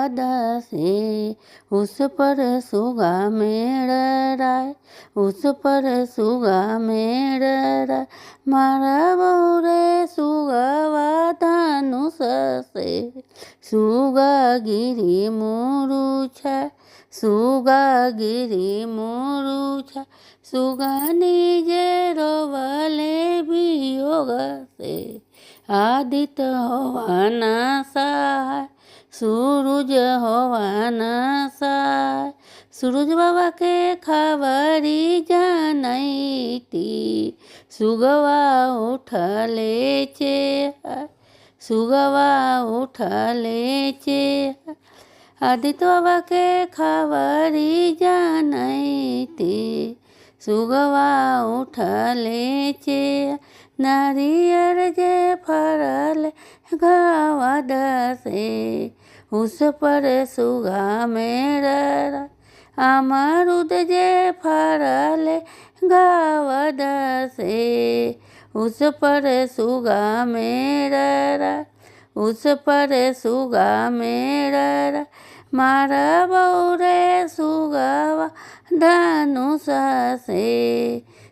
दसे। उस पर सुगा मेळ राय, उस पर सुगा मेळ राय। मारा बहू रे सुगवा धानुष से। सुगा गिरी मूरुछा, सुगा गिरी मूरुछा। सुगानी जे रोवले वियोग से। आदित्य होवाना सहाय, सूरज होवाना सहाय। सूरज बाबा के खबरी जानैती, सुगवा उठले चे, सुगवा उठले चे। आदित्य बाबा के खबरी जानैती, सुगवा उठले चे। नारियर जे फरल घावा दसे। उस पर सुगा मेळ राय। अमरुद जे फरल घावा दसे। उस पर सुगा मेळ राय, उस पर सुगा मेळ राय। मारा बहू रे सुगवा धानुष से।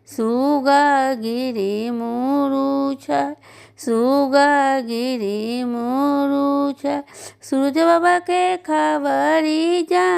सुगा गिरी मूरुछा, सुगा गिरी मूरुछा। सूरज बाबा के खबरी जान।